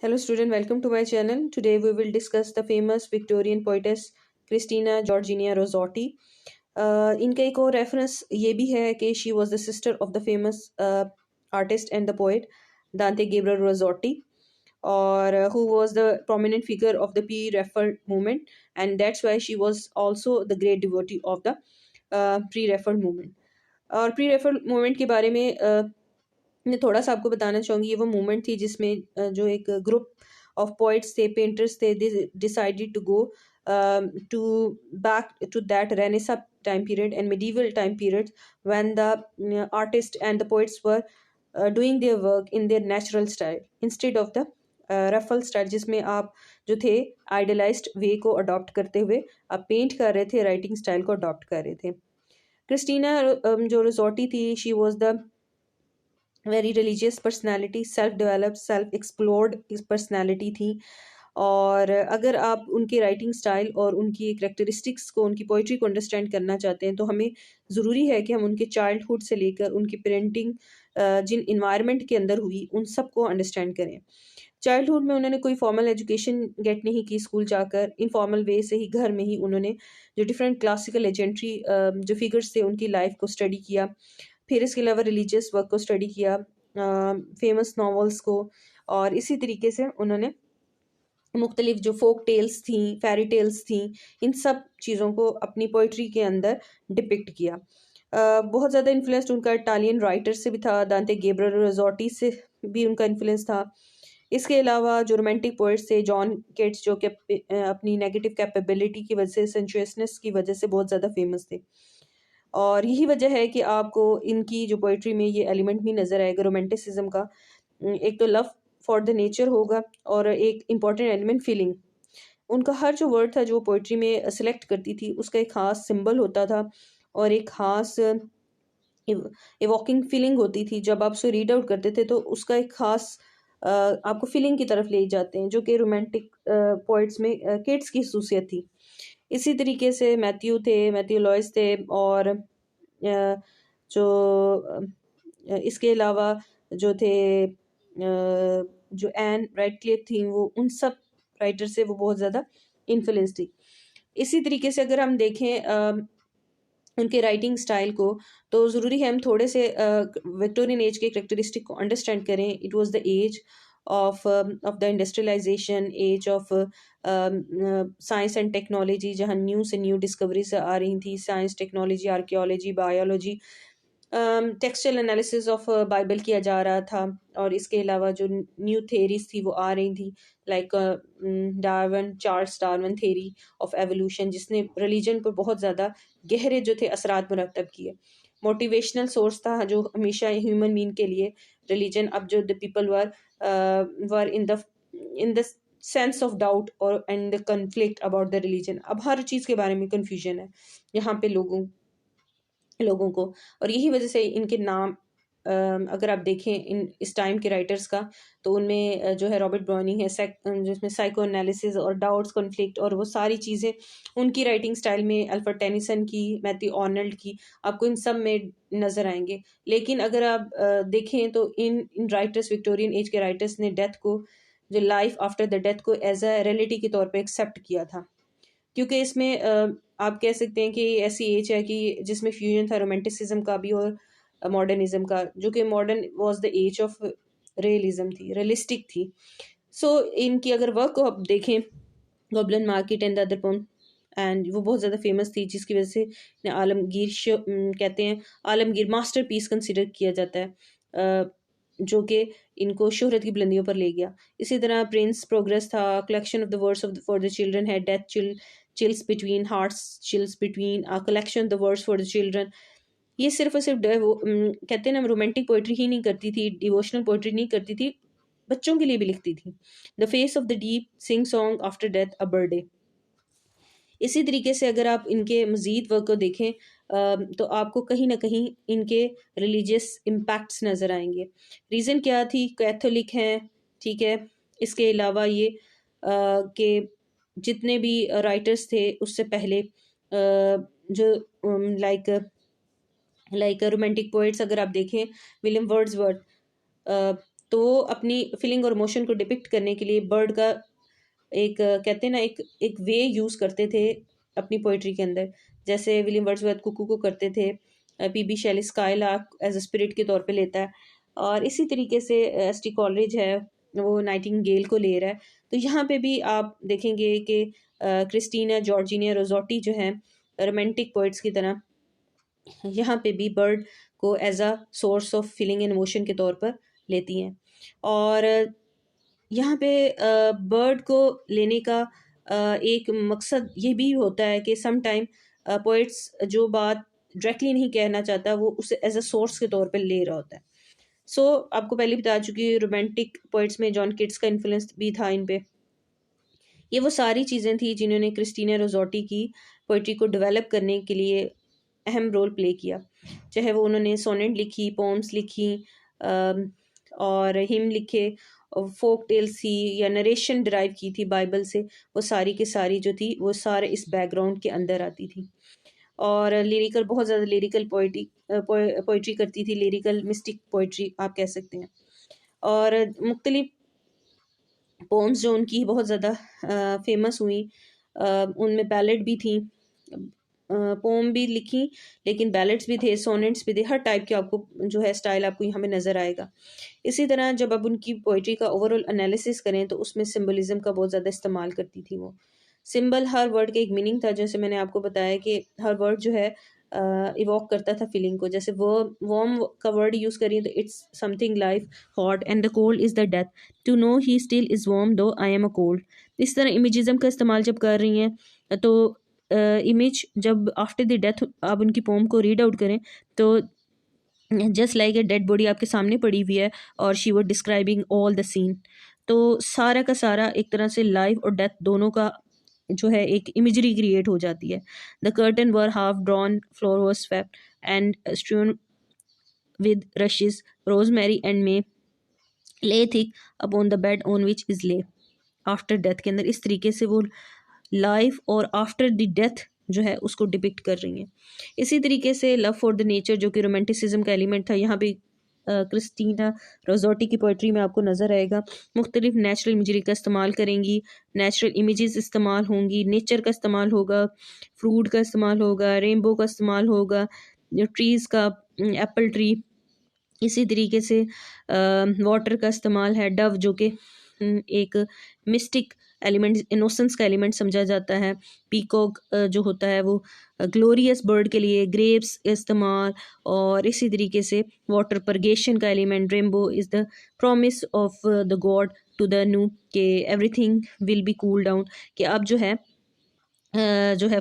Hello student, welcome to my channel. Today we will discuss the famous Victorian poetess Christina Georgina Rossetti. इनका एक और reference ये भी है कि she was the sister of the famous artist and the poet Dante Gabriel Rossetti, or who was the prominent figure of the pre-Raphael movement, and that's why she was also the great devotee of the pre-Raphael movement. और pre-refer movement के बारे में मैं थोड़ा सा आपको बताना चाहूँगी। ये वो मूवमेंट थी जिसमें जो एक ग्रुप ऑफ पोइट्स थे, पेंटर्स थे, they decided to go to back to that renaissance time period and medieval time period when the artists and the poets were doing their work in their natural style instead of the Raphael style, जिसमें आप जो थे idealised वे को adopt करते हुए आप paint कर रहे थे, राइटिंग स्टाइल को अडॉप्ट कर रहे थे। क्रिस्टीना जो रिजोर्टी थी, she was the very religious personality, self developed self explored personality थी। और अगर आप उनके राइटिंग स्टाइल और उनकी करेक्टरिस्टिक्स को, उनकी पोइट्री को अंडरस्टैंड करना चाहते हैं तो हमें ज़रूरी है कि हम उनके चाइल्डहुड से लेकर उनकी पेरेंटिंग जिन इन्वायरमेंट के अंदर हुई उन सब को अंडरस्टैंड करें। चाइल्डहुड में उन्होंने कोई फॉर्मल एजुकेशन गेट नहीं की स्कूल जाकर, इनफॉर्मल वे से ही घर में ही उन्होंने जो डिफरेंट क्लासिकल लेजेंडरी जो फिगर्स थे उनकी लाइफ को स्टडी किया। फिर इसके अलावा रिलीजियस वर्क को स्टडी किया, फेमस नॉवेल्स को, और इसी तरीके से उन्होंने मुख्तलिफ जो फोक टेल्स थी, फेरी टेल्स थी, इन सब चीज़ों को अपनी पोइट्री के अंदर डिपिक्ट किया। बहुत ज़्यादा इन्फ्लुएंस्ड उनका इटालियन राइटर से भी था, दांते गैब्रियल रोज़ेटी से भी उनका इन्फ्लुएंस था। इसके अलावा जो रोमांटिक पोइट्स थे, जॉन केट्स, जो कि अपनी नेगेटिव कैपेबिलिटी की वजह से, सेंचुअसनेस की वजह से बहुत ज़्यादा फेमस थे। और यही वजह है कि आपको इनकी जो पोइट्री में ये एलिमेंट भी नज़र आएगा रोमांटिसिज्म का। एक तो लव फॉर द नेचर होगा, और एक इम्पॉर्टेंट एलिमेंट फीलिंग। उनका हर जो वर्ड था जो पोइट्री में सेलेक्ट करती थी उसका एक ख़ास सिंबल होता था और एक ख़ास इवॉकिंग फीलिंग होती थी। जब आप उसे रीड आउट करते थे तो उसका एक ख़ास आपको फीलिंग की तरफ ले जाते हैं, जो कि रोमांटिक पोइट्स में किड्स की खसूसियत थी। इसी तरीके से मैथ्यू लॉयस थे, और जो इसके अलावा जो थे जो एन रेडक्लिफ थी, वो उन सब राइटर से वो बहुत ज़्यादा इन्फ्लुएंस थी। इसी तरीके से अगर हम देखें उनके राइटिंग स्टाइल को, तो ज़रूरी है हम थोड़े से विक्टोरियन एज के करेक्टरिस्टिक को अंडरस्टैंड करें। It was the age of the industrialisation, age of science and technology, जहाँ न्यू से न्यू डिस्कवरीज आ रही थी, science, technology, archaeology, biology, textual analysis of Bible किया जा रहा था। और इसके अलावा जो न्यू थेरीज थी वो आ रही थी, like Charles Darwin theory of evolution, जिसने रिलीजन पर बहुत ज़्यादा गहरे जो थे असरात मुरतब किए। मोटिवेशनल सोर्स था जो हमेशा ह्यूमन बीइंग के लिए रिलीजन, अब जो the people were in the sense of doubt और and the conflict about the religion. अब हर चीज़ के बारे में कन्फ्यूजन है यहाँ पे लोगों को, और यही वजह से इनके नाम अगर आप देखें इस टाइम के राइटर्स का, तो उनमें जो है रॉबर्ट ब्राउनिंग है, जिसमें साइको एनालिसिस और डाउट्स, कॉन्फ्लिक्ट और वो सारी चीज़ें उनकी राइटिंग स्टाइल में, अल्फ्रेड टेनिसन की, मैथ्यू आर्नल्ड की, आपको इन सब में नज़र आएंगे। लेकिन अगर आप देखें तो इन राइटर्स, विक्टोरियन एज के राइटर्स ने डेथ को, जो लाइफ आफ्टर द डेथ को एज अ रियलिटी के तौर पर एक्सेप्ट किया था, क्योंकि इसमें आप कह सकते हैं कि ऐसी एज है कि जिसमें फ्यूजन था रोमांटिसिज्म का भी और मॉडर्निज्म का, जो कि modern was the age of realism थी, रियलिस्टिक थी। सो इनकी अगर वर्क को आप देखें, goblin market and the other poem, and वो बहुत ज़्यादा फेमस थी, जिसकी वजह से इन्हें कहते हैं आलमगीर मास्टरपीस कंसिडर किया जाता है, जो कि इनको शोहरत की बुलंदियों पर ले गया। इसी तरह प्रिंस प्रोग्रेस था, collection of the words of for the children है, death chills between hearts, chills between collection the words for the children. ये सिर्फ और सिर्फ कहते हैं ना, रोमांटिक पोइट्री ही नहीं करती थी, डिवोशनल पोइट्री नहीं करती थी, बच्चों के लिए भी लिखती थी। The face of the deep, sing song after death, a birthday. इसी तरीके से अगर आप इनके मज़ीद वर्क को देखें तो आपको कहीं ना कहीं इनके रिलीजियस इम्पैक्ट्स नज़र आएंगे। रीज़न क्या थी? कैथोलिक हैं, ठीक है। इसके अलावा ये कि जितने भी राइटर्स थे उससे पहले जो लाइक रोमांटिक पोइट्स अगर आप देखें, विलियम वर्ड्सवर्थ, तो वो अपनी फीलिंग और इमोशन को डिपिक्ट करने के लिए बर्ड का एक कहते हैं ना एक एक वे यूज़ करते थे अपनी पोइट्री के अंदर। जैसे विलियम वर्ड्सवर्थ कुकू को करते थे, P B Shelley skylark as a spirit के तौर पे लेता है, और इसी तरीके से एस टी कॉलरिज है, वो नाइटिंगेल को ले रहा है। तो यहाँ पे भी आप देखेंगे कि क्रिस्टीना जॉर्जिनिया रोजोटी जो है रोमांटिक पोइट्स की तरह यहाँ पे भी बर्ड को as a source of feeling and emotion के तौर पर लेती हैं। और यहाँ पे बर्ड को लेने का एक मकसद ये भी होता है कि सम टाइम पोइट्स जो बात डायरेक्टली नहीं कहना चाहता वो उसे एज अ सोर्स के तौर पे ले रहा होता है। सो आपको पहले बता चुकी हूँ, रोमांटिक पोइट्स में जॉन किट्स का इन्फ्लुएंस भी था इन पे। ये वो सारी चीज़ें थी जिन्होंने क्रिस्टीना रोजोटी की पोइट्री को डेवलप करने के लिए अहम रोल प्ले किया। चाहे वो उन्होंने सोनेट लिखी, पोम्स लिखी, अम, और हिम लिखे, और फोक टेल्स थी, या नरेशन डिराइव की थी बाइबल से, वो सारी की सारी जो थी वो सारे इस बैकग्राउंड के अंदर आती थी। और लिरिकल, बहुत ज़्यादा लिरिकल पोइट्री करती थी, लिरिकल मिस्टिक पोइट्री आप कह सकते हैं। और मुख्तलिफ पोम्स जो उनकी बहुत ज़्यादा फेमस हुई, उनमें बैलेड भी थी, पोम भी लिखी, लेकिन बैलेड्स भी थे, सोनेट्स भी थे, हर टाइप के आपको जो है स्टाइल आपको यहाँ पे नज़र आएगा। इसी तरह जब आप उनकी पोइट्री का ओवरऑल एनालिसिस करें तो उसमें सिंबलिज्म का बहुत ज़्यादा इस्तेमाल करती थी वो। सिंबल, हर वर्ड का एक मीनिंग था, जैसे मैंने आपको बताया कि हर वर्ड जो है इवॉक करता था फीलिंग को। जैसे वो वार्म का वर्ड यूज़ करिए तो it's something life hot and the cold is the death, to know he still is warm though I am a cold. इस तरह इमेजिज्म का इस्तेमाल जब कर रही हैं तो इमेज जब आफ्टर द डेथ आप उनकी पोम को रीड आउट करें तो just like a dead body आपके सामने पड़ी हुई है और she were describing all the scene. तो सारा का सारा एक तरह से लाइफ और डेथ दोनों का जो है एक इमेजरी क्रिएट हो जाती है। The curtain were half drawn, floor was swept and strewn with rushes, rosemary and may lay thick upon the bed on which is lay. After death के अंदर इस तरीके से वो लाइफ और आफ्टर द डेथ जो है उसको डिपिक्ट कर रही हैं। इसी तरीके से लव फॉर द नेचर जो कि रोमांटिसिज्म का एलिमेंट था, यहाँ भी क्रिस्टीना रोजोटी की पोइट्री में आपको नज़र आएगा। मुख्तलिफ नेचुरल इमेजरी का इस्तेमाल करेंगी, नेचुरल इमेजेस इस्तेमाल होंगी, नेचर का इस्तेमाल होगा, फ्रूट का इस्तेमाल होगा, रेनबो का इस्तेमाल होगा, ट्रीज़ का, एप्पल ट्री। इसी तरीके से वाटर का इस्तेमाल है, डव जो कि एक मिस्टिक एलिमेंट, इनोसेंस का एलिमेंट समझा जाता है। पीकॉक जो होता है वो ग्लोरियस बर्ड के लिए, ग्रेप्स इस्तेमाल, और इसी तरीके से वाटर परगेशन का element, rainbow is the promise of the god to the new, के everything will be cool down, कि अब जो है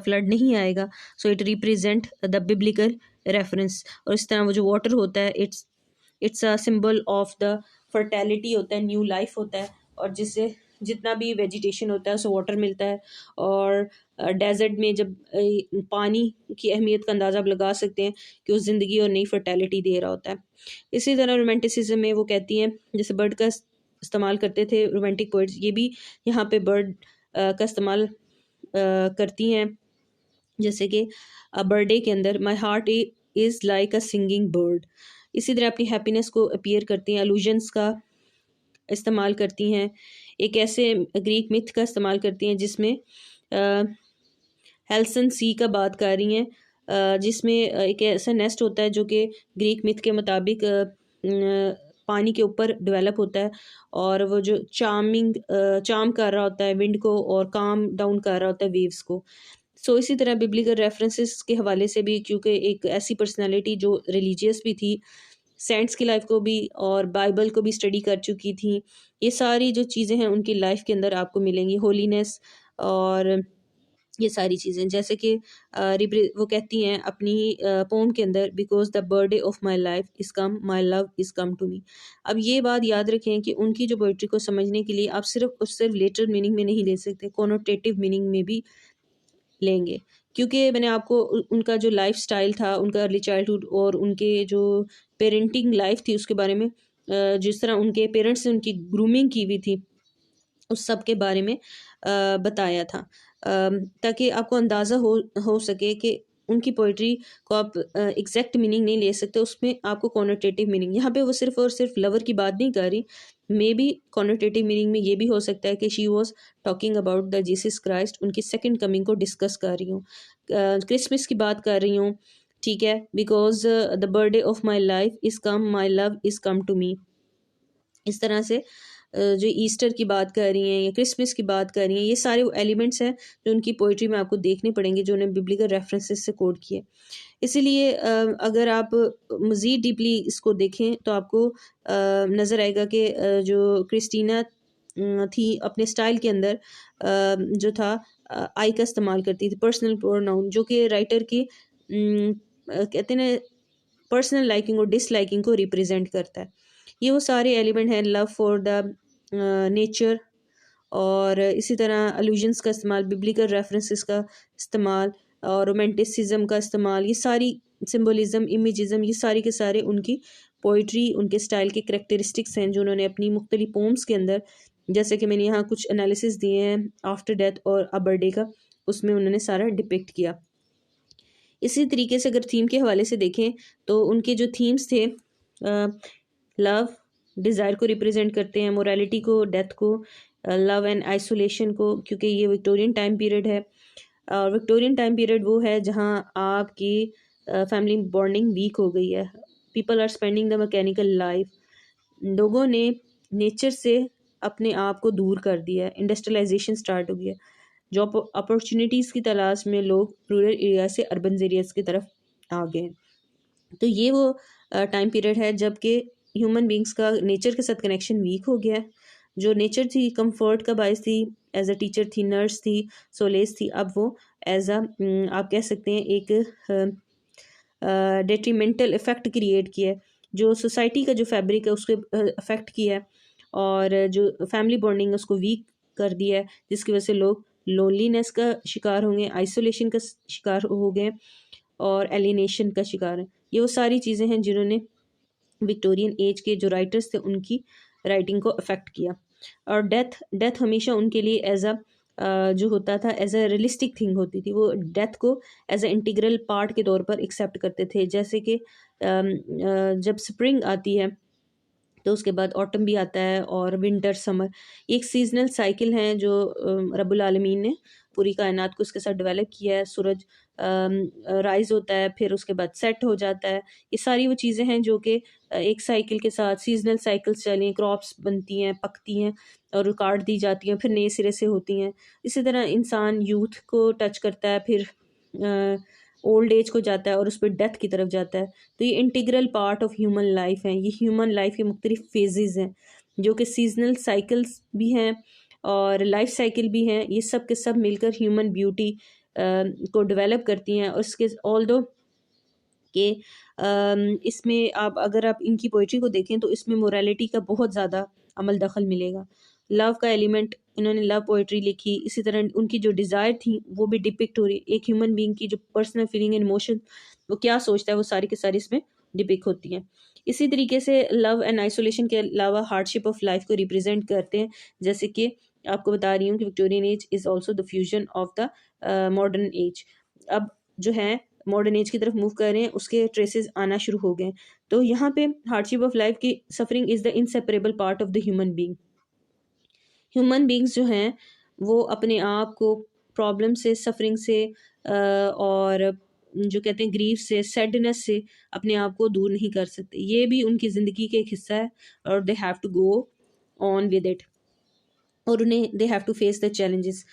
फ्लड नहीं आएगा। So it represent the biblical reference. और इस तरह वो जो वाटर होता है it's a symbol of the fertility होता है, न्यू लाइफ होता है, और जिससे जितना भी वेजिटेशन होता है उसे वाटर मिलता है। और डेजर्ट में जब पानी की अहमियत का अंदाज़ा आप लगा सकते हैं कि उस ज़िंदगी और नई फर्टेलिटी दे रहा होता है। इसी तरह रोमांटिसिज्म में वो कहती हैं, जैसे बर्ड का इस्तेमाल करते थे रोमांटिक पोइट्स, ये भी यहाँ पे बर्ड का इस्तेमाल करती हैं। जैसे कि बर्थडे के अंदर my heart is like a singing bird. इसी तरह अपनी हैप्पीनेस को अपीयर करती हैं, अलूजन्स का इस्तेमाल करती हैं, एक ऐसे ग्रीक मिथ का इस्तेमाल करती हैं जिसमें हेल्सन सी का बात कर रही हैं, जिसमें एक ऐसा नेस्ट होता है जो कि ग्रीक मिथ के मुताबिक पानी के ऊपर डेवलप होता है, और वो जो चार्म कर रहा होता है विंड को और काम डाउन कर रहा होता है वेव्स को। सो इसी तरह बिब्लिकल रेफरेंसेस के हवाले से भी, क्योंकि एक ऐसी पर्सनालिटी जो रिलीजियस भी थी, सेंट्स की लाइफ को भी और बाइबल को भी स्टडी कर चुकी थी, ये सारी जो चीज़ें हैं उनकी लाइफ के अंदर आपको मिलेंगी, होलीनेस और ये सारी चीज़ें। जैसे कि वो कहती हैं अपनी पोम के अंदर, because the birthday of my life is come, my love is come to me. अब ये बात याद रखें कि उनकी जो पोइट्री को समझने के लिए आप सिर्फ लिटरल मीनिंग में नहीं ले सकते, कोनोटेटिव मीनिंग में भी लेंगे। क्योंकि मैंने आपको उनका जो लाइफ स्टाइल था, उनका अर्ली चाइल्डहुड और उनके जो पेरेंटिंग लाइफ थी उसके बारे में, जिस तरह उनके पेरेंट्स ने उनकी ग्रूमिंग की हुई थी, उस सब के बारे में बताया था, ताकि आपको अंदाज़ा हो सके कि उनकी पोइट्री को आप एग्जैक्ट मीनिंग नहीं ले सकते, उसमें आपको कॉनोटेटिव मीनिंग, यहाँ पे वो सिर्फ और सिर्फ लवर की बात नहीं कर रही, मे बी कॉनोटेटिव मीनिंग में ये भी हो सकता है कि she was talking about the Jesus Christ, उनकी सेकंड कमिंग को डिस्कस कर रही हूँ, क्रिसमस की बात कर रही हूँ, ठीक है, because the birthday of my life is come, my love is come to me. इस तरह से जो ईस्टर की बात कर रही हैं या क्रिसमस की बात कर रही हैं, ये सारे वो एलिमेंट्स हैं जो उनकी पोइट्री में आपको देखने पड़ेंगे, जो उन्हें बिब्लिकल रेफरेंसेस से कोट किए। इसीलिए अगर आप मज़ीद डीपली इसको देखें तो आपको नज़र आएगा कि जो क्रिस्टीना थी अपने स्टाइल के अंदर जो था आई का इस्तेमाल करती थी, पर्सनल प्रोनाउन, जो कि राइटर की कहते हैं ना पर्सनल लाइकिंग और डिसलाइकिंग को रिप्रेजेंट करता है। ये वो सारे एलिमेंट हैं, लव फॉर द नेचर, और इसी तरह अलूजन्स का इस्तेमाल, बिब्लिकल रेफरेंसेस का इस्तेमाल और रोमांटिसिज्म का इस्तेमाल, ये सारी सिंबलिज्म, इमेजिज्म, ये सारी के सारे उनकी पोइट्री, उनके स्टाइल के करेक्टरिस्टिक्स हैं जो उन्होंने अपनी मुख्तलिफ पोम्स के अंदर, जैसे कि मैंने यहाँ कुछ एनालिसिस दिए हैं आफ्टर डेथ और अ बर्थडे का, उसमें उन्होंने सारा डिपिक्ट किया। इसी तरीके से अगर थीम के हवाले से देखें तो उनके जो थीम्स थे, लव डिज़ायर को रिप्रेजेंट करते हैं, मोरालिटी को, डेथ को, लव एंड आइसोलेशन को, क्योंकि ये विक्टोरियन टाइम पीरियड है। और विक्टोरियन टाइम पीरियड वो है जहाँ आपकी फैमिली बॉन्डिंग वीक हो गई है, people are spending the mechanical life, लोगों ने नेचर से अपने आप को दूर कर दिया है, इंडस्ट्रियलाइजेशन स्टार्ट हो गया, जॉब अपॉर्चुनिटीज़ की तलाश में लोग रूरल एरिया से अर्बन एरियाज की तरफ आ गए। तो ये वो टाइम पीरियड है जबकि ह्यूमन बींग्स का नेचर के साथ कनेक्शन वीक हो गया है। जो नेचर थी कंफर्ट का बायस थी, एज अ टीचर थी, नर्स थी, सोलेस थी, अब वो एज अ आप कह सकते हैं एक डेट्रीमेंटल इफ़ेक्ट क्रिएट किया है, जो सोसाइटी का जो फैब्रिक है उसको अफेक्ट किया है, और जो फैमिली बॉन्डिंग है उसको वीक कर दिया है, जिसकी वजह से लोग लोनलीनेस का शिकार होंगे, आइसोलेशन का शिकार हो गए और एलिनेशन का शिकार है। ये वो सारी चीज़ें हैं जिन्होंने विक्टोरियन एज के जो राइटर्स थे उनकी राइटिंग को अफेक्ट किया। और डेथ हमेशा उनके लिए एज अ जो होता था एज अ रियलिस्टिक थिंग होती थी, वो डेथ को एज अ इंटीग्रल पार्ट के तौर पर एक्सेप्ट करते थे। जैसे कि जब स्प्रिंग आती है तो उसके बाद ऑटम भी आता है और विंटर समर, एक सीजनल साइकिल है जो रब्बुल आलमीन ने पूरी कायनात को उसके साथ डेवलप किया है। सूरज राइज होता है, फिर उसके बाद सेट हो जाता है, ये सारी वो चीज़ें हैं जो कि एक साइकिल के साथ सीजनल साइकिल्स चलें, क्रॉप्स बनती हैं, पकती हैं और काट दी जाती हैं, फिर नए सिरे से होती हैं। इसी तरह इंसान यूथ को टच करता है, फिर ओल्ड एज को जाता है और उस पर डेथ की तरफ जाता है। तो ये integral part of human life है, ये ह्यूमन लाइफ के मुख्तलिफ फेजेस हैं जो कि सीजनल साइकिल्स भी हैं और लाइफ साइकिल भी हैं, ये सब के सब मिलकर ह्यूमन ब्यूटी को डेवलप करती हैं। और इसके ऑल्दो कि इसमें आप अगर आप इनकी पोइट्री को देखें तो इसमें मोरालिटी का बहुत ज़्यादा अमल दखल मिलेगा, लव का एलिमेंट, इन्होंने लव पोइट्री लिखी। इसी तरह उनकी जो डिज़ायर थी वो भी डिपिक्ट हो रही, एक ह्यूमन बीइंग की जो पर्सनल फीलिंग एंड इमोशन, वो क्या सोचता है, वो सारी की सारी इसमें डिपिक्ट होती हैं। इसी तरीके से लव एंड आइसोलेशन के अलावा हार्डशिप ऑफ लाइफ को रिप्रेजेंट करते हैं, जैसे कि आपको बता रही हूँ कि Victorian age is also the fusion of the modern age. अब जो है मॉडर्न एज की तरफ मूव कर रहे हैं, उसके ट्रेसेस आना शुरू हो गए। तो यहाँ पे हार्डशिप ऑफ लाइफ की suffering is the inseparable part of the human being. Human beings जो हैं वो अपने आप को प्रॉब्लम से, सफरिंग से और जो कहते हैं ग्रीफ से, सैडनेस से अपने आप को दूर नहीं कर सकते, ये भी उनकी ज़िंदगी का एक हिस्सा है और they have to go on with it, और उन्हें they have to face the challenges.